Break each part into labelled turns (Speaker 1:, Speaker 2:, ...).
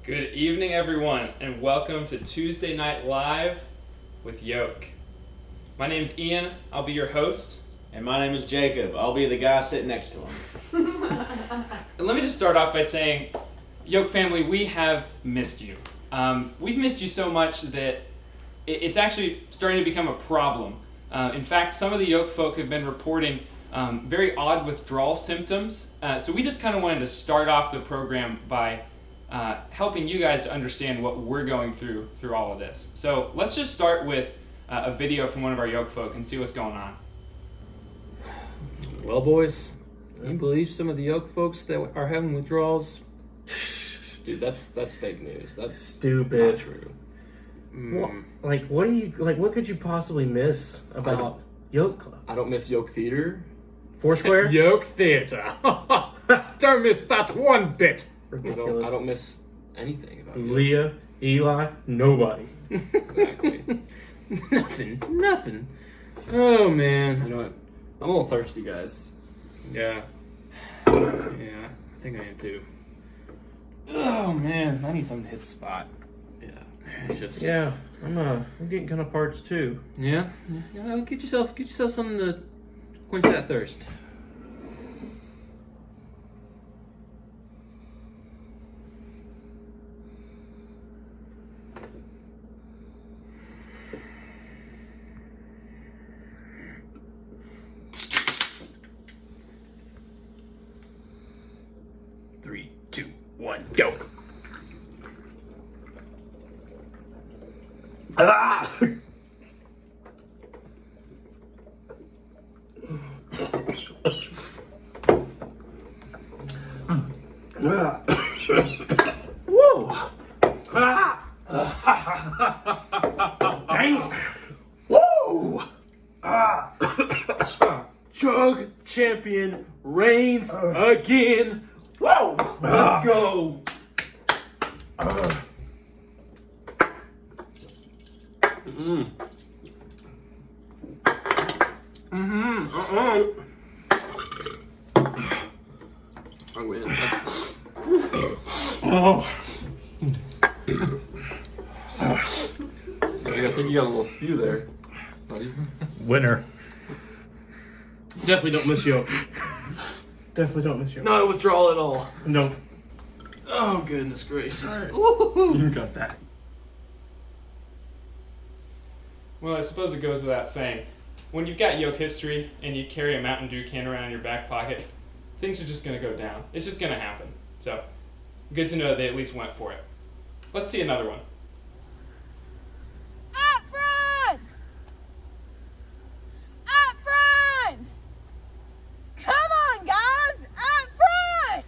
Speaker 1: Good evening, everyone, and welcome to Tuesday Night Live with Yoke. My name's Ian. I'll be your host.
Speaker 2: And my name is Jacob. I'll be the guy sitting next to him.
Speaker 1: And let me just start off by saying, Yoke family, we have missed you. We've missed you so much that it's actually starting to become a problem. In fact, some of the Yoke folk have been reporting very odd withdrawal symptoms. So we just kind of wanted to start off the program by helping you guys to understand what we're going through all of this. So let's just start with a video from one of our Yoke folk and see what's going on.
Speaker 3: Well, boys, can you believe some of the Yoke folks that are having withdrawals? Dude, that's fake news. That's
Speaker 4: stupid.
Speaker 3: Not true.
Speaker 4: What could you possibly miss about Yoke Club?
Speaker 3: I don't miss Yoke Theater.
Speaker 4: Foursquare?
Speaker 3: Yoke Theater. Don't miss that one bit.
Speaker 4: Ridiculous.
Speaker 3: I don't miss anything about Yoke.
Speaker 4: Leah, Eli, nobody.
Speaker 3: Exactly. Nothing. Oh, man. You know what? I'm a little thirsty, guys.
Speaker 4: Yeah.
Speaker 3: Yeah, I think I am too.
Speaker 1: Oh man, I need something to hit the spot.
Speaker 3: Yeah, it's just...
Speaker 4: Yeah, I'm getting kind of parched too.
Speaker 3: Yeah? Get yourself something to quench that thirst. Three, two, one, go!
Speaker 4: Ah! Whoa! Ah! Dang! Whoa! Ah! Chug champion reigns again. Whoa! Let's go.
Speaker 3: I win.
Speaker 4: Oh.
Speaker 3: I think you got a little spew there, buddy.
Speaker 4: Winner. Definitely don't miss Yoke. Definitely don't miss Yoke.
Speaker 3: Not a withdrawal at all.
Speaker 4: No.
Speaker 3: Oh, goodness gracious.
Speaker 4: Right.
Speaker 3: Woo-hoo.
Speaker 4: You got that.
Speaker 1: Well, I suppose it goes without saying, when you've got Yoke history and you carry a Mountain Dew can around in your back pocket, things are just going to go down. It's just going to happen. So, good to know that they at least went for it. Let's see another one.
Speaker 5: Up front! Up front! Come on, guys! Up front!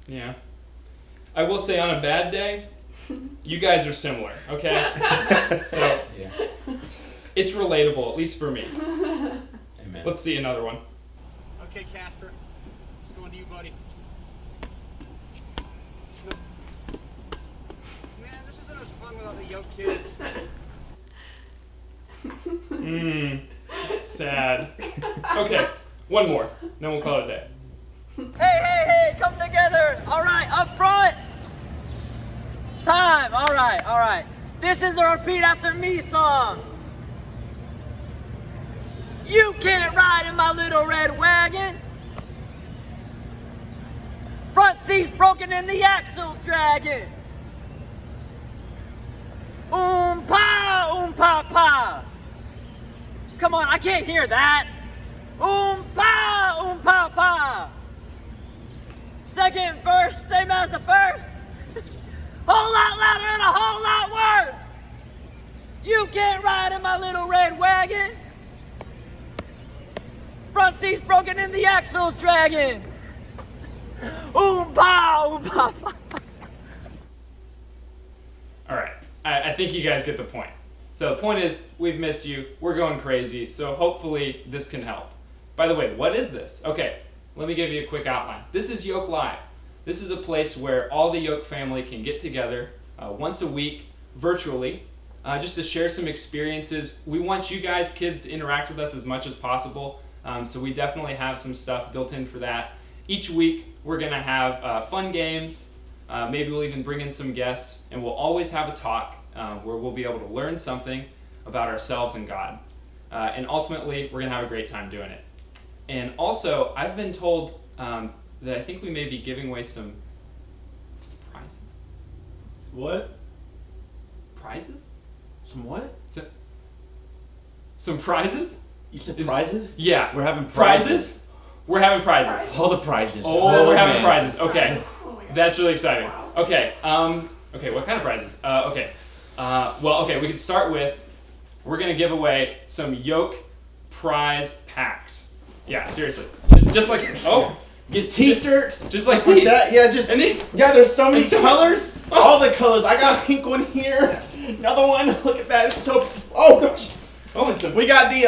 Speaker 1: Yeah. I will say on a bad day, you guys are similar, okay? So,
Speaker 2: Yeah.
Speaker 1: it's relatable, at least for me.
Speaker 2: Amen.
Speaker 1: Let's see another one.
Speaker 6: Okay, Castor. It's going to you, buddy. Man, this isn't as fun without the Yoke kids.
Speaker 1: Sad. Okay, one more, then we'll call it a day.
Speaker 7: Hey, come together. All right, up front. Time. All right. This is the repeat after me song. You can't ride in my little red wagon. Front seat's broken and the axle's dragging. Pa. Come on, I can't hear that. Pa. Second verse, same as the first. Whole lot louder and a whole lot worse. You can't ride in my little red wagon. Front seat's broken and the axle's dragging. Pa.
Speaker 1: All right, I think you guys get the point. So the point is, we've missed you, we're going crazy, so hopefully this can help. By the way, what is this? Okay, let me give you a quick outline. This is Yoke Live. This is a place where all the Yoke family can get together once a week virtually just to share some experiences. We want you guys, kids, to interact with us as much as possible. So we definitely have some stuff built in for that. Each week, we're going to have fun games. Maybe we'll even bring in some guests, and we'll always have a talk where we'll be able to learn something about ourselves and God. And ultimately, we're going to have a great time doing it. And also, I've been told that I think we may be giving away some prizes.
Speaker 2: What?
Speaker 1: Prizes?
Speaker 2: Some what?
Speaker 1: Some prizes?
Speaker 2: You said prizes?
Speaker 1: Yeah.
Speaker 2: We're having
Speaker 1: Prizes?
Speaker 2: prizes?
Speaker 1: We're having prizes.
Speaker 2: All the prizes.
Speaker 1: Oh, we're having
Speaker 2: man.
Speaker 1: prizes. Okay. That's really exciting. Okay. Okay, what kind of prizes? Okay. Okay, we can start with, we're going to give away some Yoke prize packs. Yeah, seriously. Just like,
Speaker 2: Get t-shirts.
Speaker 1: just like
Speaker 2: Put
Speaker 1: these.
Speaker 2: that. Yeah, just.
Speaker 1: And these.
Speaker 2: Yeah, there's so many
Speaker 1: And so-
Speaker 2: colors. All the colors. I got a pink one here. Another one. Look at that. It's so. Oh gosh.
Speaker 1: Oh, and some.
Speaker 2: We got the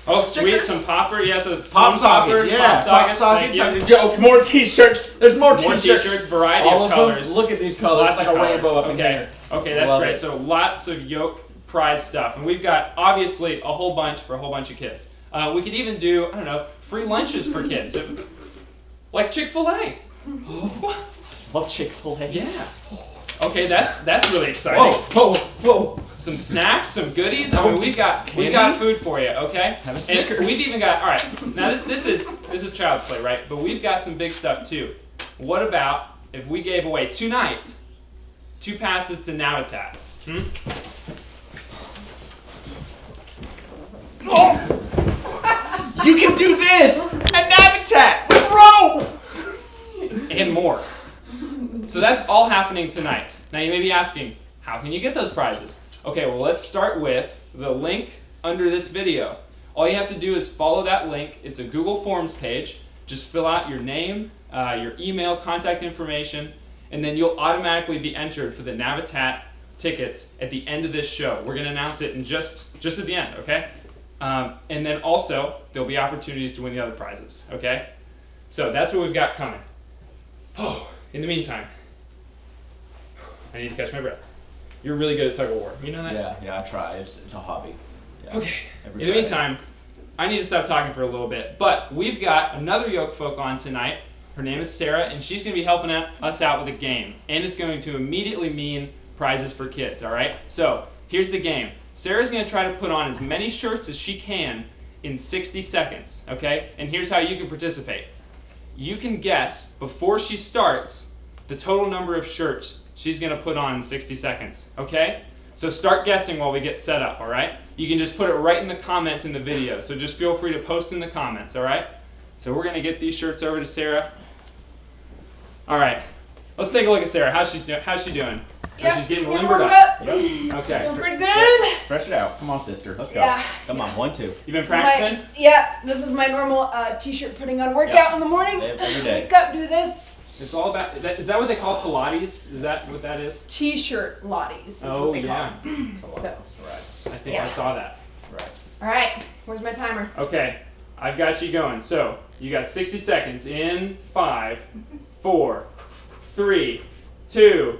Speaker 1: Oh, sweet.
Speaker 2: stickers?
Speaker 1: Some popper. Yeah, the
Speaker 2: pop
Speaker 1: popper.
Speaker 2: sockets. Yeah,
Speaker 1: Pop sockets. Thank you.
Speaker 2: Yo, more t-shirts. There's more
Speaker 1: More
Speaker 2: t-shirts.
Speaker 1: t-shirts, variety
Speaker 2: All
Speaker 1: of
Speaker 2: of
Speaker 1: colors.
Speaker 2: them. Look at these colors.
Speaker 1: Lots
Speaker 2: It's like
Speaker 1: of
Speaker 2: a
Speaker 1: colors.
Speaker 2: rainbow up in
Speaker 1: Okay.
Speaker 2: here.
Speaker 1: Okay, that's
Speaker 2: Love
Speaker 1: great.
Speaker 2: it.
Speaker 1: So lots of Yoke prize stuff, and we've got obviously a whole bunch for a whole bunch of kids. We could even do, I don't know, free lunches for kids, like Chick-fil-A.
Speaker 2: Love Chick-fil-A.
Speaker 1: Yeah. Okay, that's really exciting.
Speaker 2: Whoa.
Speaker 1: Some snacks, some goodies. I mean, we've got food for you. Okay.
Speaker 2: Have a
Speaker 1: And
Speaker 2: Snickers.
Speaker 1: we've even got. All right. Now this is child's play, right? But we've got some big stuff too. What about if we gave away tonight 2 passes to Navitat?
Speaker 2: You can do this at Navitat with rope.
Speaker 1: And more. So that's all happening tonight. Now you may be asking, how can you get those prizes? Okay, well let's start with the link under this video. All you have to do is follow that link. It's a Google Forms page. Just fill out your name, your email, contact information, and then you'll automatically be entered for the Navitat tickets at the end of this show. We're going to announce it in just at the end, okay? And then also, there'll be opportunities to win the other prizes, okay? So that's what we've got coming. Oh, in the meantime, I need to catch my breath. You're really good at tug of war. You know that?
Speaker 2: Yeah, I try. It's a hobby. Yeah.
Speaker 1: Okay.
Speaker 2: Every
Speaker 1: In the
Speaker 2: Friday.
Speaker 1: meantime, I need to stop talking for a little bit. But we've got another Yoke folk on tonight. Her name is Sarah, and she's going to be helping us out with a game. And it's going to immediately mean prizes for kids, all right? So here's the game. Sarah's going to try to put on as many shirts as she can in 60 seconds, okay? And here's how you can participate. You can guess, before she starts, the total number of shirts she's going to put on in 60 seconds, okay? So start guessing while we get set up, all right? You can just put it right in the comments in the video, so just feel free to post in the comments, all right? So we're going to get these shirts over to Sarah. All right, let's take a look at Sarah. How's she doing?
Speaker 5: Yeah,
Speaker 1: She's getting
Speaker 5: getting
Speaker 1: limbered
Speaker 5: warmed
Speaker 1: up.
Speaker 5: up.
Speaker 1: Okay.
Speaker 5: Feeling pretty good.
Speaker 2: Stretch it out. Come on, sister. Let's go.
Speaker 5: Yeah.
Speaker 2: Come on, 1, 2.
Speaker 1: You been practicing?
Speaker 5: This is my normal t-shirt putting on workout in the morning.
Speaker 2: Every day.
Speaker 5: Wake up, do this.
Speaker 1: It's all about, is that what they call Pilates? Is that what that is?
Speaker 5: T-shirt lotties is
Speaker 1: Oh,
Speaker 5: what they
Speaker 1: yeah.
Speaker 5: call them. So,
Speaker 1: I think
Speaker 5: Yeah.
Speaker 1: I saw that.
Speaker 5: all right, where's my timer?
Speaker 1: Okay, I've got you going. So, you got 60 seconds in 5, 4, 3, 2,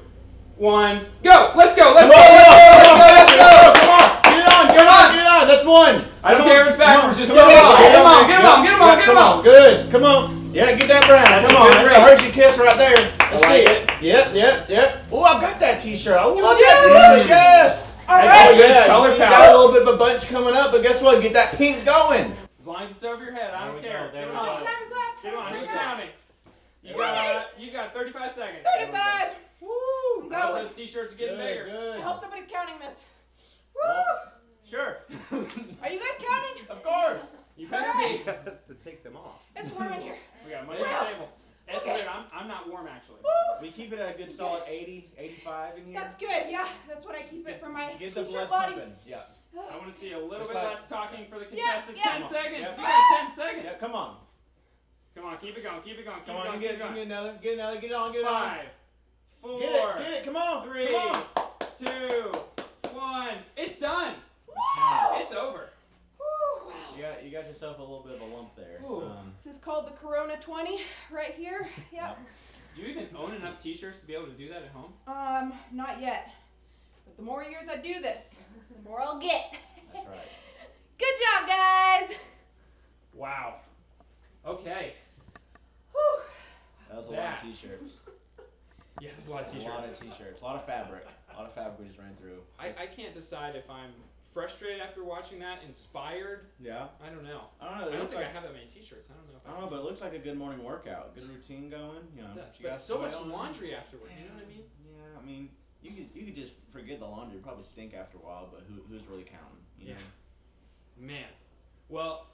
Speaker 1: 1, go! Let's go! Let's go! Let's go!
Speaker 2: Come on! Get it on! That's 1!
Speaker 1: I don't care if it's backwards, just
Speaker 2: Come
Speaker 1: get it on.
Speaker 2: on!
Speaker 1: Get him on, get him on, get him on, get him
Speaker 2: Come
Speaker 1: on.
Speaker 2: Good. Come on. Yeah, get that brown.
Speaker 1: That's
Speaker 2: Come
Speaker 1: a
Speaker 2: on.
Speaker 1: good
Speaker 2: That's a
Speaker 1: rate.
Speaker 2: Hershey kiss right there. Let's
Speaker 1: like
Speaker 2: see
Speaker 1: it.
Speaker 2: Yep. Oh, I've got that t-shirt. I love
Speaker 5: do?
Speaker 2: that t-shirt. Yes.
Speaker 5: All
Speaker 1: That's
Speaker 5: right.
Speaker 1: all good.
Speaker 2: Yeah,
Speaker 1: Color
Speaker 2: you see, you
Speaker 1: palette.
Speaker 2: got a little bit of a bunch coming up, but guess what? Get that pink going.
Speaker 1: As long as it's over your head, I don't care.
Speaker 2: There
Speaker 1: Get
Speaker 2: we
Speaker 1: him
Speaker 2: go.
Speaker 5: How
Speaker 1: on.
Speaker 5: much time is left?
Speaker 1: Get him on. Who's counting? You got 35 seconds.
Speaker 5: 35.
Speaker 1: Woo!
Speaker 5: I'm
Speaker 1: All
Speaker 5: going.
Speaker 1: those t-shirts are getting bigger.
Speaker 5: I hope somebody's counting this.
Speaker 2: Well,
Speaker 5: Woo!
Speaker 2: Sure.
Speaker 5: Are you guys counting?
Speaker 2: Of course.
Speaker 1: You better be.
Speaker 6: to take them off.
Speaker 5: It's warm in here.
Speaker 1: We got money on the table. That's
Speaker 5: Okay.
Speaker 1: weird. I'm not warm actually.
Speaker 5: Woo!
Speaker 2: We keep it at a good solid 80, 85 in here.
Speaker 5: That's good. Yeah, that's what I keep it for my
Speaker 2: Get the
Speaker 5: t-shirt
Speaker 2: blood
Speaker 5: lotties.
Speaker 2: pumping. Yeah.
Speaker 1: I want to see a little
Speaker 2: Just
Speaker 1: bit
Speaker 2: like-
Speaker 1: less talking for the
Speaker 5: Yeah,
Speaker 1: contestants.
Speaker 5: yeah.
Speaker 1: 10 seconds.
Speaker 2: Yeah.
Speaker 1: You got 10 seconds.
Speaker 2: Yeah, come on.
Speaker 1: Come on, keep it going. Keep it going. Keep
Speaker 2: Come
Speaker 1: it
Speaker 2: on,
Speaker 1: going.
Speaker 2: you
Speaker 1: Keep it
Speaker 2: get
Speaker 1: going.
Speaker 2: another. Get another. Get it on. Get it on.
Speaker 1: 5, 4,
Speaker 2: Get it. Come on.
Speaker 1: 3,
Speaker 2: Come on.
Speaker 1: 2, 1. It's done.
Speaker 5: Woo!
Speaker 1: It's over.
Speaker 5: Woo!
Speaker 2: You got yourself a little bit of a lump there.
Speaker 1: Ooh.
Speaker 5: This is called the Corona 20 right here. Yep.
Speaker 1: Do you even own enough t-shirts to be able to do that at home?
Speaker 5: Not yet. But the more years I do this, the more I'll get.
Speaker 2: That's right.
Speaker 5: Good job, guys.
Speaker 1: Wow. Okay.
Speaker 5: Whew.
Speaker 2: That was a lot of t-shirts.
Speaker 1: Yeah, there's a lot of
Speaker 2: A lot
Speaker 1: t-shirts.
Speaker 2: of t-shirts. A lot of fabric. A lot of fabric we just ran through.
Speaker 1: I can't decide if I'm frustrated after watching that, inspired.
Speaker 2: Yeah.
Speaker 1: I don't know.
Speaker 2: I don't know.
Speaker 1: I
Speaker 2: It
Speaker 1: don't
Speaker 2: looks
Speaker 1: think
Speaker 2: like
Speaker 1: I have that many t-shirts. I don't know if
Speaker 2: I don't know, but it looks like a good morning workout. Good routine going. You know. you
Speaker 1: But
Speaker 2: got
Speaker 1: so much
Speaker 2: soil in it.
Speaker 1: laundry afterward. You know what I mean?
Speaker 2: Yeah, I mean, you could just forget the laundry. It'd probably stink after a while, but who's really counting? You know?
Speaker 1: Man. Well,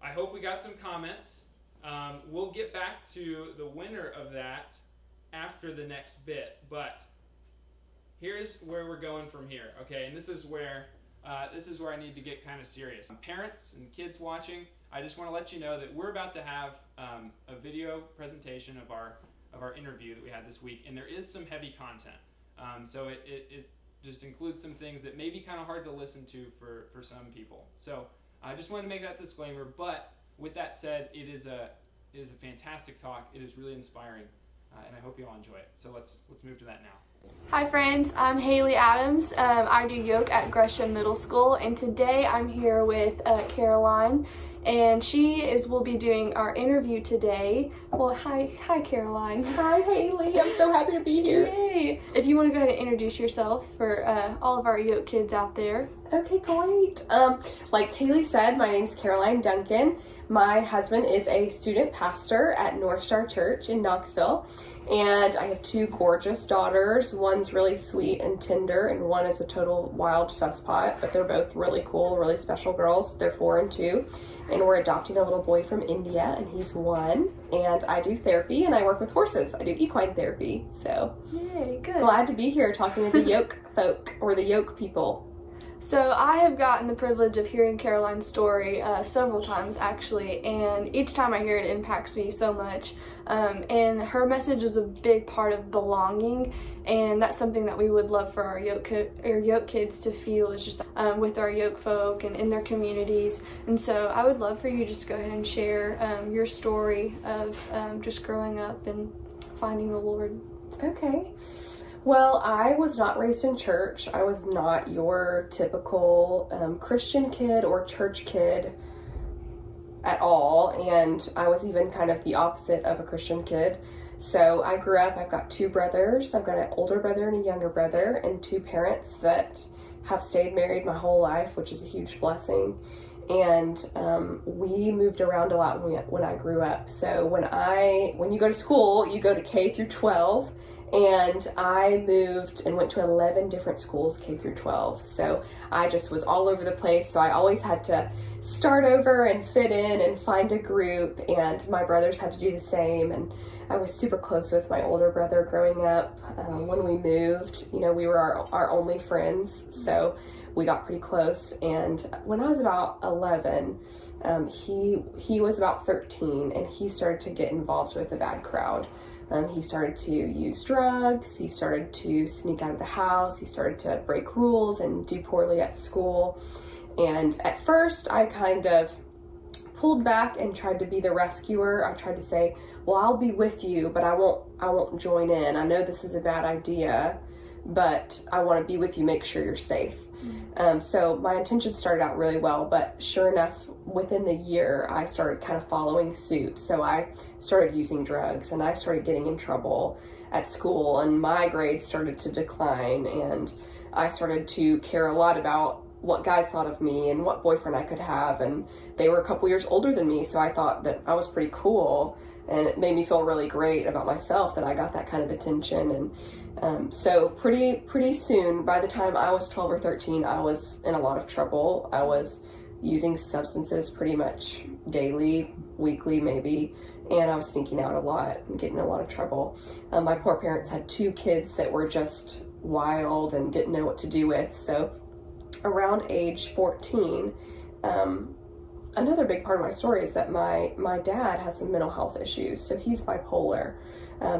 Speaker 1: I hope we got some comments. We'll get back to the winner of that after the next bit, but here's where we're going from here. Okay, and this is where I need to get kind of serious. Parents and kids watching, I just want to let you know that we're about to have a video presentation of our interview that we had this week, and there is some heavy content. So it just includes some things that may be kind of hard to listen to for some people. So I just wanted to make that disclaimer, but with that said, it is a fantastic talk. It is really inspiring, and I hope you all enjoy it. So let's move to that now.
Speaker 8: Hi friends, I'm Haley Adams. I do yoke at Gresham Middle School, and today I'm here with Caroline, and will be doing our interview today. Well, hi Caroline.
Speaker 9: Hi Haley, I'm so happy to be here.
Speaker 8: Yay! If you want to go ahead and introduce yourself for all of our yoke kids out there.
Speaker 9: Okay, great. Like Haley said, my name's Caroline Duncan. My husband is a student pastor at North Star Church in Knoxville, and I have two gorgeous daughters. One's really sweet and tender, and one is a total wild fusspot, but they're both really cool, really special girls. They're 4 and 2, and we're adopting a little boy from India, and he's 1, and I do therapy, and I work with horses. I do equine therapy, so
Speaker 8: Yay, good.
Speaker 9: glad to be here talking to the yoke folk, or the yoke people.
Speaker 8: So I have gotten the privilege of hearing Caroline's story several times actually, and each time I hear it, it impacts me so much. And her message is a big part of belonging, and that's something that we would love for our yoke kids to feel is just with our yoke folk and in their communities. And so I would love for you just to go ahead and share your story of just growing up and finding the Lord.
Speaker 9: Okay. Well, I was not raised in church. I was not your typical Christian kid or church kid at all, and I was even kind of the opposite of a Christian kid. So I grew up, I've got 2 brothers. I've got an older brother and a younger brother, and 2 parents that have stayed married my whole life, which is a huge blessing. And we moved around a lot when I grew up. So when you go to school, you go to K through 12, and I moved and went to 11 different schools, K through 12. So I just was all over the place. So I always had to start over and fit in and find a group, and my brothers had to do the same. And I was super close with my older brother growing up. When we moved, we were our only friends, so we got pretty close. And when I was about 11, he was about 13, and he started to get involved with a bad crowd. He started to use drugs, he started to sneak out of the house, he started to break rules and do poorly at school. And at first I kind of pulled back and tried to be the rescuer. I tried to say, well, I'll be with you, but I won't join in. I know this is a bad idea, but I want to be with you, make sure you're safe. So my intentions started out really well, but sure enough, within the year, I started kind of following suit. So I started using drugs, and I started getting in trouble at school, and my grades started to decline, and I started to care a lot about what guys thought of me and what boyfriend I could have. And they were a couple years older than me, so I thought that I was pretty cool, and it made me feel really great about myself that I got that kind of attention. And so pretty soon, by the time I was 12 or 13, I was in a lot of trouble. I was using substances pretty much daily, weekly maybe, and I was sneaking out a lot and getting in a lot of trouble. My poor parents had 2 kids that were just wild and didn't know what to do with. So around age 14, another big part of my story is that my dad has some mental health issues, so he's bipolar.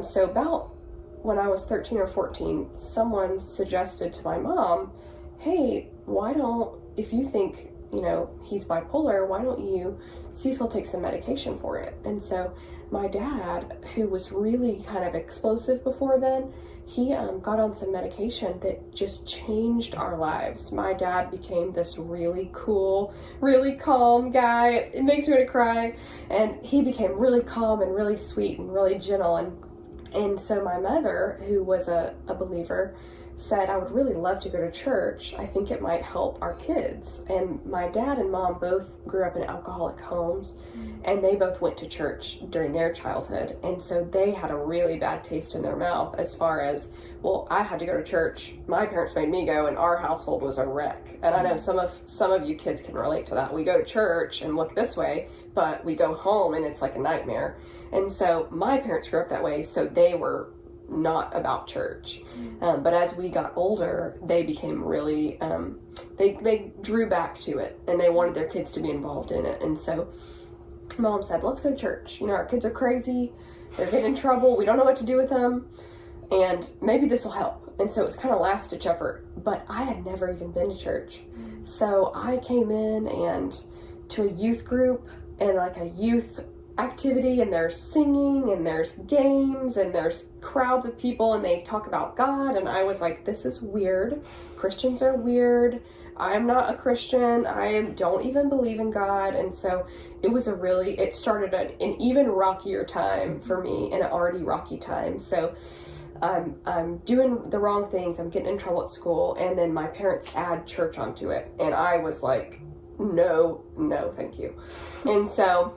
Speaker 9: So about when I was 13 or 14, someone suggested to my mom, hey, if you think you know, he's bipolar, why don't you see if he'll take some medication for it? And so my dad, who was really kind of explosive before then, he got on some medication that just changed our lives. My dad became this really cool, really calm guy. It makes me want to cry. And he became really calm and really sweet and really gentle. And so my mother, who was a believer, said, I would really love to go to church. I think it might help our kids. And my dad and mom both grew up in alcoholic homes, and they both went to church during their childhood. And so they had a really bad taste in their mouth as far as, well, I had to go to church. My parents made me go, and our household was a wreck. And I know some of you kids can relate to that. We go to church and look this way, but we go home and it's like a nightmare. And so my parents grew up that way, so they were not about church. But as we got older, they became really, they drew back to it, and they wanted their kids to be involved in it. And so mom said, let's go to church. You know, our kids are crazy. They're getting in trouble. We don't know what to do with them. And maybe this will help. And so it was kind of last ditch effort, but I had never even been to church. So I came in and to a youth group and like a youth activity, and there's singing and there's games and there's crowds of people and they talk about God, and I was like, this is weird. Christians are weird. I'm not a Christian. I don't even believe in God. And so it started an even rockier time for me, an already rocky time. So I'm doing the wrong things. I'm getting in trouble at school, and then my parents add church onto it, and I was like, no, thank you. And so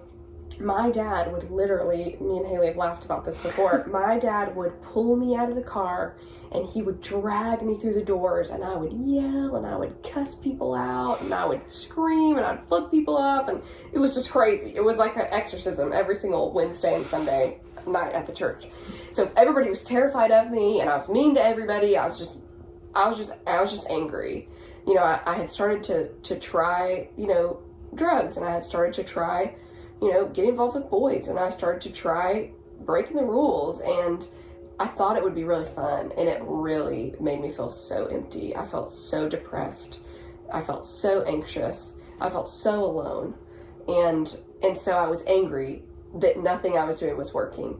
Speaker 9: my dad would literally, me and Haley have laughed about this before, my dad would pull me out of the car and he would drag me through the doors, and I would yell and I would cuss people out and I would scream and I'd flip people up, and it was just crazy. It was like an exorcism every single Wednesday and Sunday night at the church. So everybody was terrified of me, and I was mean to everybody. I was just angry. You know, I had started to try, you know, drugs, and I had started to try, you know, get involved with boys, and I started to try breaking the rules, and I thought it would be really fun, and it really made me feel so empty. I felt so depressed. I felt so anxious. I felt so alone, and so I was angry that nothing I was doing was working.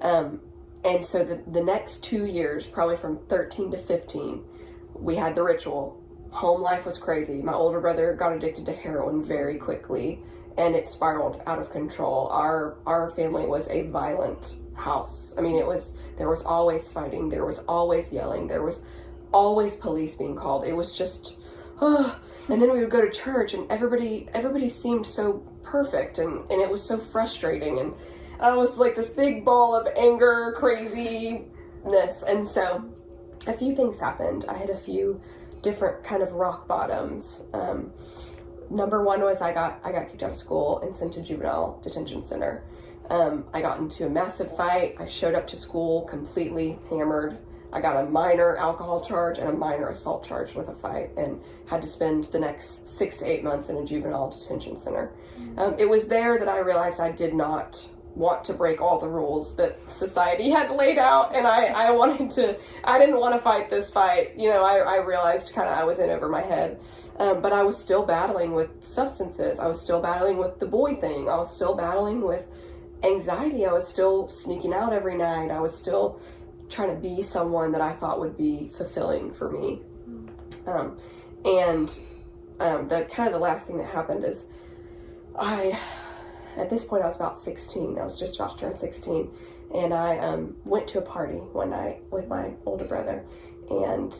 Speaker 9: And so the next 2 years, probably from 13 to 15, we had the ritual. Home life was crazy. My older brother got addicted to heroin very quickly, and it spiraled out of control. Our family was a violent house. I mean, there was always fighting, there was always yelling, there was always police being called. It was just, and then we would go to church, and everybody seemed so perfect, and it was so frustrating, and I was like this big ball of anger, craziness. And so a few things happened. I had a few different kind of rock bottoms. Number one was I got kicked out of school and sent to juvenile detention center. I got into a massive fight. I showed up to school completely hammered. I got a minor alcohol charge and a minor assault charge with a fight, and had to spend the next 6 to 8 months in a juvenile detention center. It was there that I realized I did not want to break all the rules that society had laid out, and I didn't want to fight this fight. You know, I realized kind of I was in over my head. But I was still battling with substances. I was still battling with the boy thing. I was still battling with anxiety. I was still sneaking out every night. I was still trying to be someone that I thought would be fulfilling for me. The last thing that happened is at this point I was about 16. I was just about to turn 16. And I went to a party one night with my older brother. And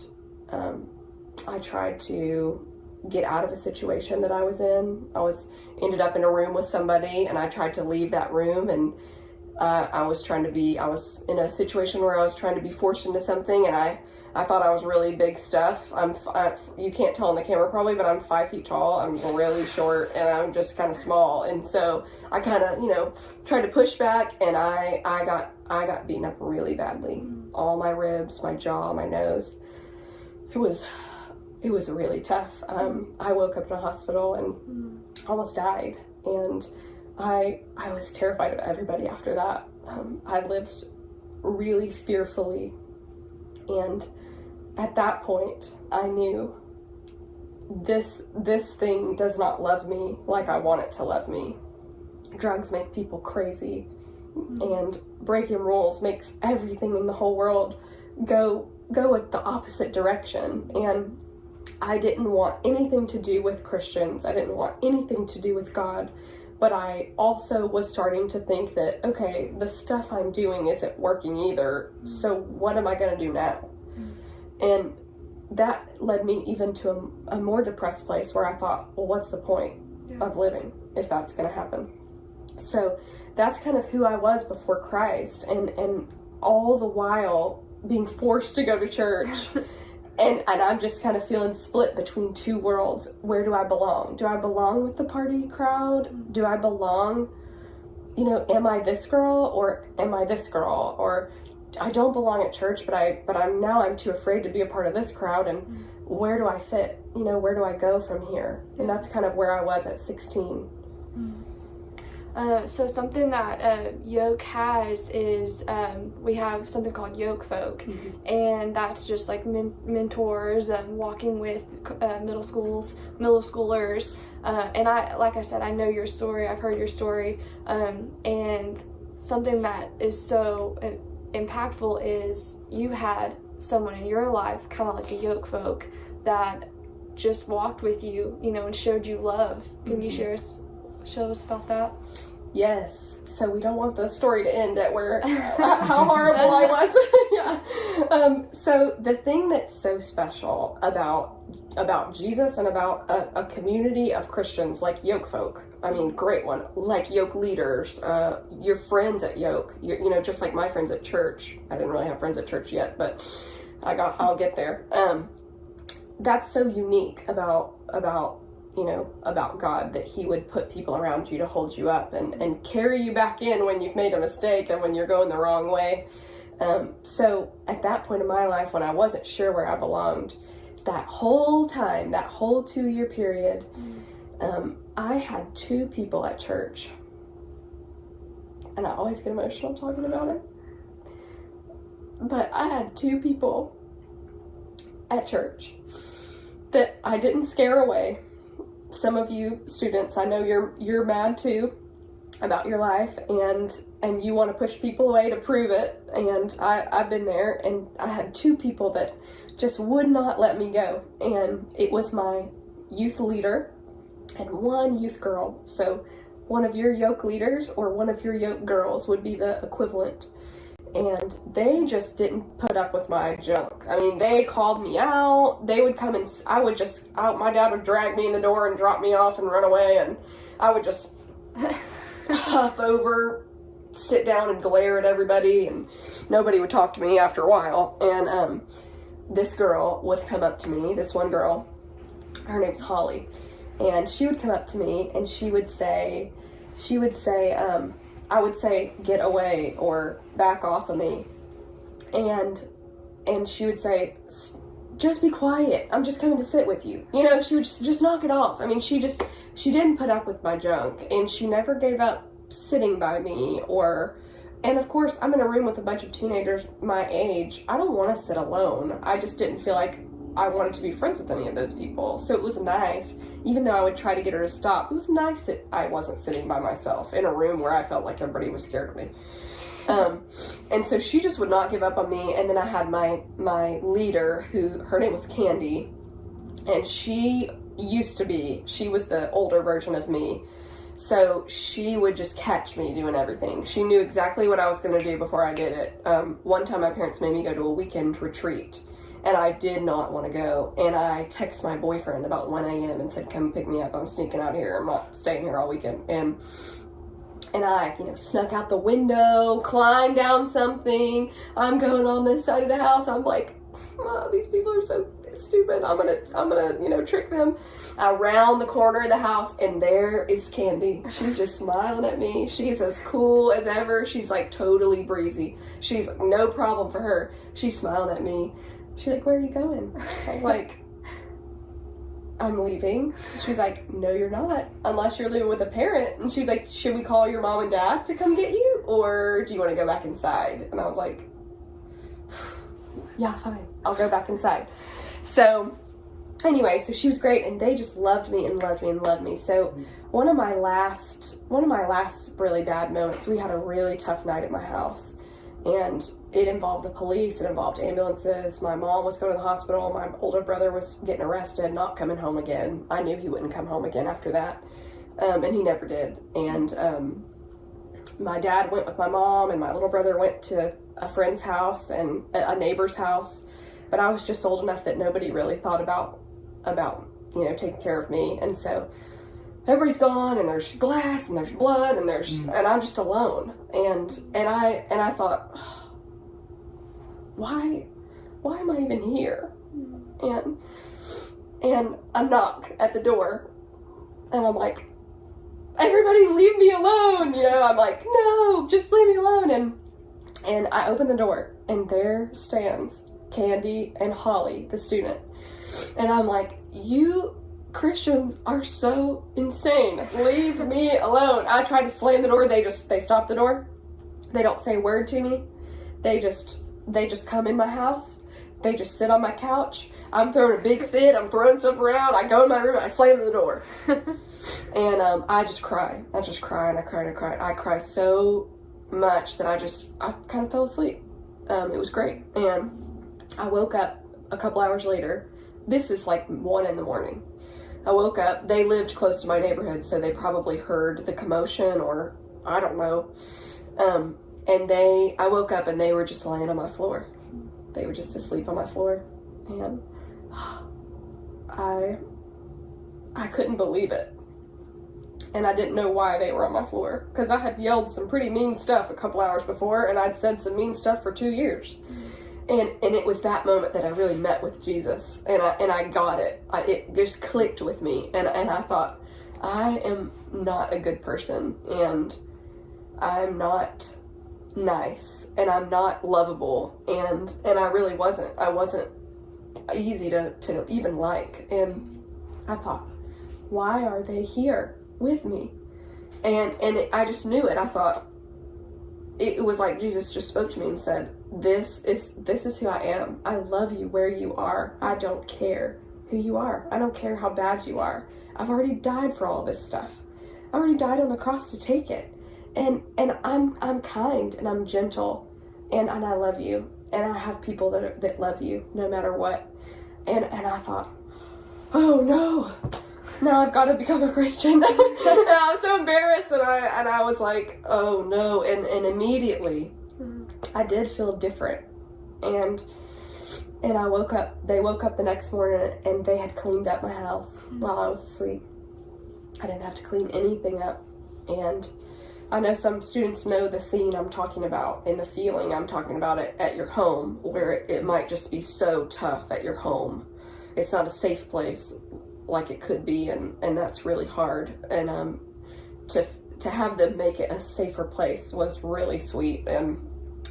Speaker 9: I tried to get out of a situation that I was in. Ended up in a room with somebody, and I tried to leave that room, and I was in a situation where I was trying to be forced into something, and I thought I was really big stuff. You can't tell on the camera probably, but I'm 5 feet tall. I'm really short, and I'm just kind of small. And so I kind of, you know, tried to push back, and I got beaten up really badly. All my ribs, my jaw, my nose. It was really tough. I woke up in a hospital and almost died. And I was terrified of everybody after that. I lived really fearfully. And at that point, I knew this thing does not love me like I want it to love me. Drugs make people crazy, and breaking rules makes everything in the whole world go the opposite direction. And I didn't want anything to do with Christians. I didn't want anything to do with God. But I also was starting to think that, okay, the stuff I'm doing isn't working either, so what am I going to do now? And that led me even to a more depressed place where I thought, well, what's the point of living if that's going to happen? So that's kind of who I was before Christ, and all the while being forced to go to church. And I'm just kind of feeling split between two worlds. Where do I belong? Do I belong with the party crowd? Do I belong, am I this girl or am I this girl? Or I don't belong at church, but I'm too afraid to be a part of this crowd. And where do I fit? Where do I go from here? And that's kind of where I was at 16.
Speaker 8: So something that Yoke has is we have something called Yoke Folk, and that's just like mentors and walking with middle schoolers. And like I said, I know your story. I've heard your story, and something that is so impactful is you had someone in your life, kind of like a Yoke Folk, that just walked with you, and showed you love. Can you show us about that?
Speaker 9: Yes. So we don't want the story to end at where how horrible I was. So the thing that's so special about Jesus and about a community of Christians like Yoke Folk, I mean, great one, like Yoke leaders, your friends at Yoke, just like my friends at church. I didn't really have friends at church yet, but I'll get there. That's so unique about God, that he would put people around you to hold you up and carry you back in when you've made a mistake and when you're going the wrong way. So at that point in my life, when I wasn't sure where I belonged, that whole time, that whole 2-year period, I had 2 people at church. And I always get emotional talking about it. But I had 2 people at church that I didn't scare away. Some of you students, I know you're mad too about your life, and you want to push people away to prove it. And I've been there, and I had 2 people that just would not let me go. And it was my youth leader and 1 youth girl. So one of your Yoke leaders or one of your Yoke girls would be the equivalent. And they just didn't put up with my junk. I mean, they called me out. They would come and my dad would drag me in the door and drop me off and run away. And I would just huff over, sit down and glare at everybody. And nobody would talk to me after a while. And this girl would come up to me, this one girl, her name's Holly. And she would come up to me and she would say, I would say, get away or back off of me. And she would say, just be quiet. I'm just coming to sit with you. She would just knock it off. I mean, she didn't put up with my junk, and she never gave up sitting by me and of course, I'm in a room with a bunch of teenagers my age. I don't want to sit alone. I just didn't feel like I wanted to be friends with any of those people. So it was nice, even though I would try to get her to stop, it was nice that I wasn't sitting by myself in a room where I felt like everybody was scared of me. And so she just would not give up on me. And then I had my leader, her name was Candy, and she was the older version of me. So she would just catch me doing everything. She knew exactly what I was going to do before I did it. One time my parents made me go to a weekend retreat. And I did not want to go. And I texted my boyfriend about 1 a.m. and said, come pick me up. I'm sneaking out here. I'm not staying here all weekend. And I, snuck out the window, climbed down something. I'm going on this side of the house. I'm like, oh, these people are so stupid. I'm gonna trick them. I round the corner of the house, and there is Candy. She's just smiling at me. She's as cool as ever. She's like totally breezy. She's no problem for her. She's smiling at me. She's like, where are you going? I was like, I'm leaving. She's like, no, you're not, unless you're living with a parent. And she's like, should we call your mom and dad to come get you? Or do you want to go back inside? And I was like, yeah, fine. I'll go back inside. So anyway, so she was great, and they just loved me and loved me and loved me. So one of my last really bad moments, we had a really tough night at my house, and it involved the police, it involved ambulances. My mom was going to the hospital, my older brother was getting arrested, not coming home again. I knew he wouldn't come home again after that, and he never did. And my dad went with my mom, and my little brother went to a friend's house and a neighbor's house, but I was just old enough that nobody really thought about taking care of me. And so everybody's gone, and there's glass, and there's blood, and and I'm just alone. And I thought, why am I even here? And I knock at the door, and I'm like, everybody leave me alone. I'm like, no, just leave me alone. And I open the door, and there stands Candy and Holly, the student. And I'm like, you Christians are so insane. Leave me alone. I tried to slam the door. They stop the door. They don't say a word to me. They just come in my house. They just sit on my couch. I'm throwing a big fit. I'm throwing stuff around. I go in my room. I slam the door. And I just cry. I just cry, and I cry, and I cry. I cry so much that I kind of fell asleep. It was great. And I woke up a couple hours later. This is like 1 a.m. I woke up. They lived close to my neighborhood, so they probably heard the commotion, or I don't know. And I woke up, and they were just laying on my floor. They were just asleep on my floor. And I couldn't believe it. And I didn't know why they were on my floor, because I had yelled some pretty mean stuff a couple hours before, and I'd said some mean stuff for 2 years. And it was that moment that I really met with Jesus, and I got it. It just clicked with me, and I thought, I am not a good person, and I'm not nice, and I'm not lovable, and I really wasn't. I wasn't easy to even like. And I thought, why are they here with me? And I just knew it. I thought, it was like Jesus just spoke to me and said, this is who I am. I love you where you are. I don't care who you are. I don't care how bad you are. I've already died for all this stuff. I already died on the cross to take it. And I'm kind, and I'm gentle, and I love you, and I have people that love you no matter what. And I thought, oh no, now I've got to become a Christian. And I was so embarrassed, and I was like, oh no. And immediately I did feel different. And I woke up, they woke up the next morning, and they had cleaned up my house while I was asleep. I didn't have to clean anything up. And I know some students know the scene I'm talking about and the feeling I'm talking about it at your home, where it might just be so tough at your home. It's not a safe place like it could be, and that's really hard. And to have them make it a safer place was really sweet. And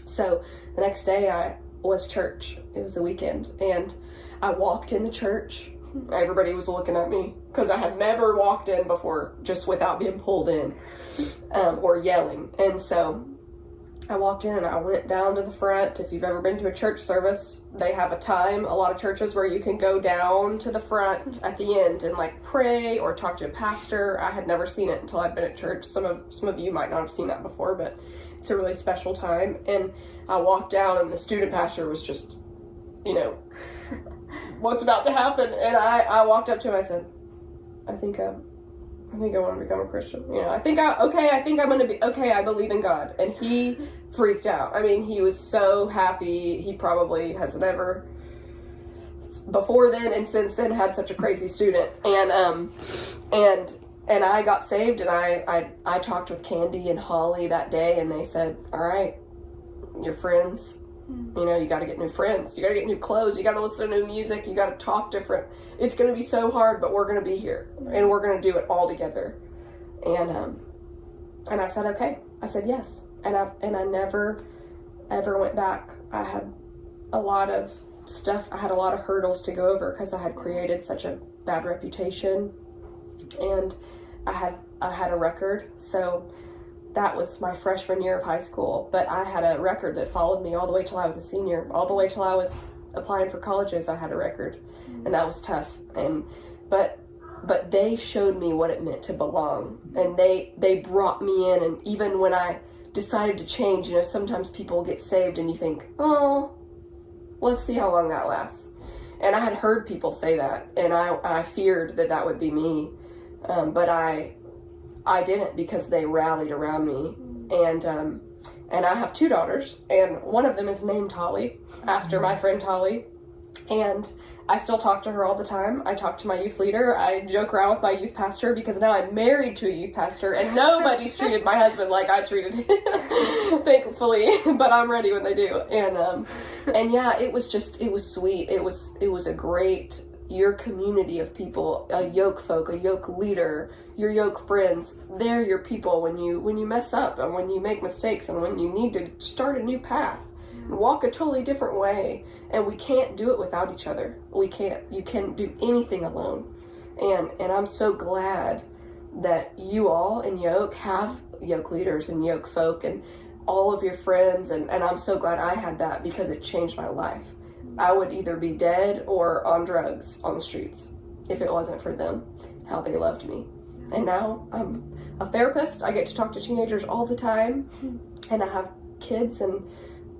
Speaker 9: so the next day was church. It was the weekend, and I walked in the church. Everybody was looking at me because I had never walked in before just without being pulled in or yelling. And so I walked in, and I went down to the front. If you've ever been to a church service, they have a time, a lot of churches, where you can go down to the front at the end and like pray or talk to a pastor. I had never seen it until I'd been at church. Some of you might not have seen that before, but it's a really special time. And I walked down, and the student pastor was just, what's about to happen? And I walked up to him. I said, I think I want to become a Christian. I think I'm going to be okay. I believe in God. And he freaked out. I mean, he was so happy. He probably has never before then and since then had such a crazy student. And I got saved, and I talked with Candy and Holly that day, and they said, all right, your friends, you got to get new friends. You got to get new clothes. You got to listen to new music. You got to talk different. It's going to be so hard, but we're going to be here, and we're going to do it all together. And I said, okay. I said yes. And I never, ever went back. I had a lot of stuff. I had a lot of hurdles to go over because I had created such a bad reputation, and I had a record. So that was my freshman year of high school, but I had a record that followed me all the way till I was a senior. All the way till I was applying for colleges, I had a record. and that was tough. But they showed me what it meant to belong, and they brought me in. And even when I decided to change, you know, sometimes people get saved and you think, oh, let's see how long that lasts. And I had heard people say that, and I feared that would be me, but I didn't, because they rallied around me. And I have 2 daughters, and one of them is named Holly, after my friend Holly. And I still talk to her all the time. I talk to my youth leader. I joke around with my youth pastor, because now I'm married to a youth pastor, and nobody's treated my husband like I treated him, thankfully. But I'm ready when they do. And yeah, it was sweet. It was a great, your community of people, a yoke folk, a yoke leader, your yoke friends. They're your people when you mess up, and when you make mistakes, and when you need to start a new path. Walk a totally different way, and we can't do it without each other. We can't. You can't do anything alone. And I'm so glad that you all in Yoke have Yoke leaders and Yoke folk and all of your friends, and I'm so glad I had that, because it changed my life. I would either be dead or on drugs on the streets if it wasn't for them, how they loved me. And now I'm a therapist. I get to talk to teenagers all the time, and I have kids and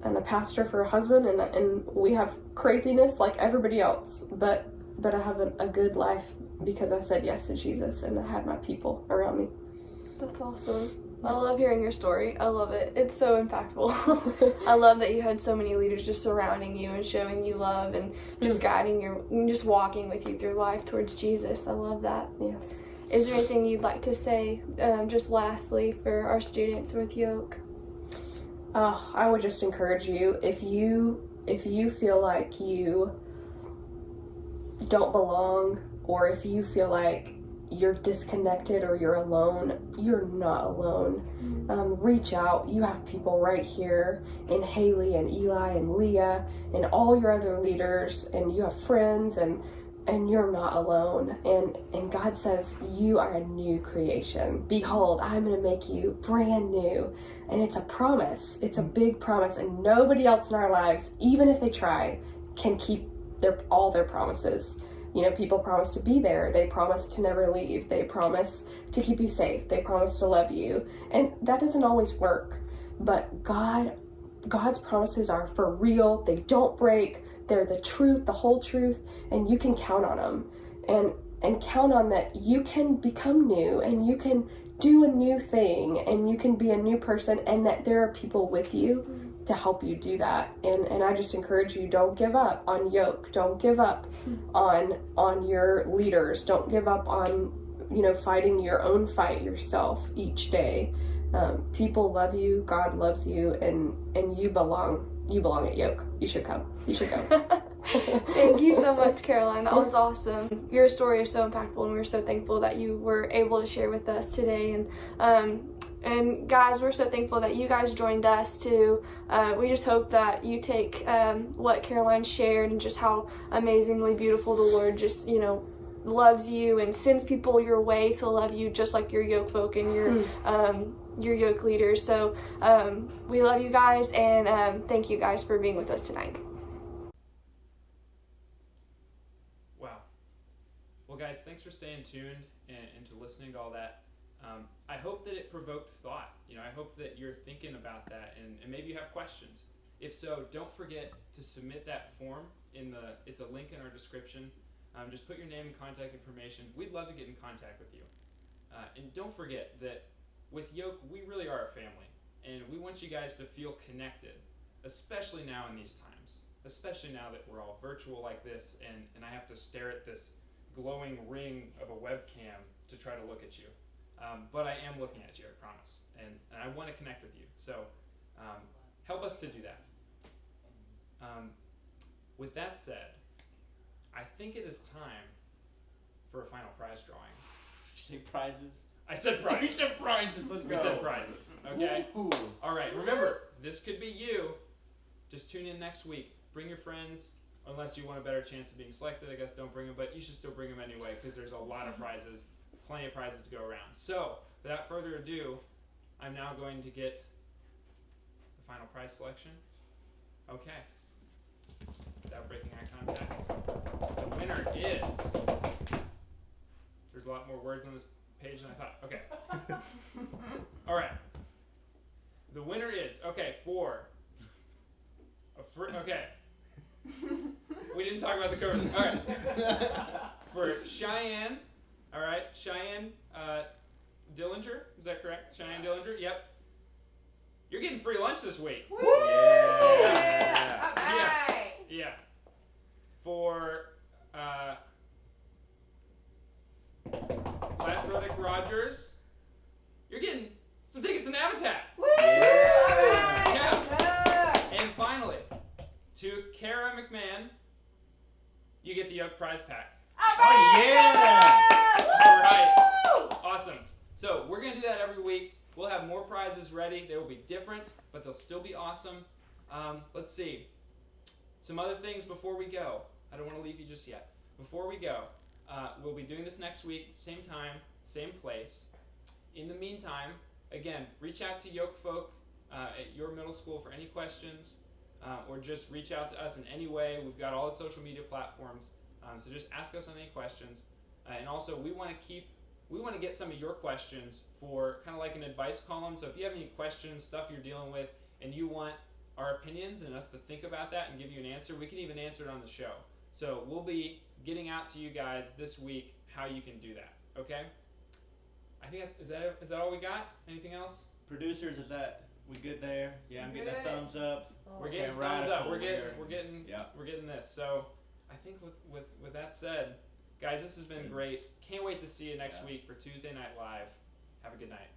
Speaker 9: a pastor for a husband, and we have craziness like everybody else, but I have a good life because I said yes to Jesus, and I had my people around me.
Speaker 8: That's awesome. I love hearing your story. I love it. It's so impactful. I love that you had so many leaders just surrounding you and showing you love and just guiding you, just walking with you through life towards Jesus. I love that.
Speaker 9: Yes.
Speaker 8: Is there anything you'd like to say, just lastly, for our students with Yoke?
Speaker 9: I would just encourage you, if you feel like you don't belong, or if you feel like you're disconnected or you're alone, you're not alone. Reach out. You have people right here in Haley and Eli and Leah and all your other leaders, and you have friends, and you're not alone. And God says you are a new creation. Behold, I'm going to make you brand new. And it's a promise. It's a big promise. And nobody else in our lives, even if they try, can keep all their promises. You know, people promise to be there. They promise to never leave. They promise to keep you safe. They promise to love you. And that doesn't always work. But God's promises are for real. They don't break. They're the truth, the whole truth, and you can count on them. And count on that you can become new, and you can do a new thing, and you can be a new person, and that there are people with you to help you do that. And I just encourage you, don't give up on Yoke. Don't give up on your leaders. Don't give up on, fighting your own fight yourself each day. People love you, God loves you, and you belong. You belong at Yoke. You should come. You should go.
Speaker 8: Thank you so much, Caroline. That was awesome. Your story is so impactful, and we're so thankful that you were able to share with us today. And guys, we're so thankful that you guys joined us too. We just hope that you take what Caroline shared and just how amazingly beautiful the Lord just, loves you and sends people your way to love you, just like your Yoke folk and your Yoke leaders. So we love you guys, and thank you guys for being with us tonight.
Speaker 1: Wow. Well, guys, thanks for staying tuned and to listening to all that. I hope that it provoked thought. I hope that you're thinking about that, and maybe you have questions. If so, don't forget to submit that form it's a link in our description. Just put your name and contact information. We'd love to get in contact with you. And don't forget that with Yoke, we really are a family, and we want you guys to feel connected, especially now in these times, especially now that we're all virtual like this, and I have to stare at this glowing ring of a webcam to try to look at you. But I am looking at you, I promise, and I want to connect with you. So help us to do that. With that said, I think it is time for a final prize drawing.
Speaker 2: Did you say prizes?
Speaker 1: I said prizes.
Speaker 2: You said prizes. Let's go.
Speaker 1: We said prizes. Okay?
Speaker 2: Ooh.
Speaker 1: All right, remember, this could be you. Just tune in next week. Bring your friends, unless you want a better chance of being selected. I guess don't bring them, but you should still bring them anyway, because there's a lot of prizes, plenty of prizes to go around. So, without further ado, I'm now going to get the final prize selection. Okay. without breaking eye contact. The winner is. There's a lot more words on this page than I thought. Okay. All right. The winner is okay. We didn't talk about the cover. All right. For Cheyenne. All right. Cheyenne Dillinger. Is that correct? Cheyenne Dillinger. Yep. You're getting free lunch this week.
Speaker 5: Woo!
Speaker 2: Yeah.
Speaker 5: All right.
Speaker 1: Yeah. For Last Rodick Rogers, you're getting some tickets to Navatat.
Speaker 5: Woo! All right.
Speaker 1: Yeah. And finally, to Kara McMahon, you get the Yoke prize pack.
Speaker 5: All right.
Speaker 2: Oh, yeah.
Speaker 1: All right.
Speaker 5: Woo!
Speaker 1: Awesome. So we're going to do that every week. We'll have more prizes ready. They will be different, but they'll still be awesome. Let's see. Some other things before we go. I don't want to leave you just yet. Before we go, we'll be doing this next week, same time, same place. In the meantime, again, reach out to Yoke Folk at your middle school for any questions, or just reach out to us in any way. We've got all the social media platforms, so just ask us on any questions. And also, we want to get some of your questions for kind of like an advice column. So if you have any questions, stuff you're dealing with, and you want our opinions and us to think about that and give you an answer, we can even answer it on the show. So we'll be getting out to you guys this week how you can do that. Okay? I think is that all we got? Anything else?
Speaker 2: Producers, is that we good there? Yeah, I'm getting a
Speaker 5: Good.
Speaker 2: thumbs up.
Speaker 1: We're getting
Speaker 2: Okay,
Speaker 1: thumbs up.
Speaker 2: radical
Speaker 1: We're getting
Speaker 2: Yeah.
Speaker 1: this. So I think with that said, guys, this has been great. Can't wait to see you next week for Tuesday Night Live. Have a good night.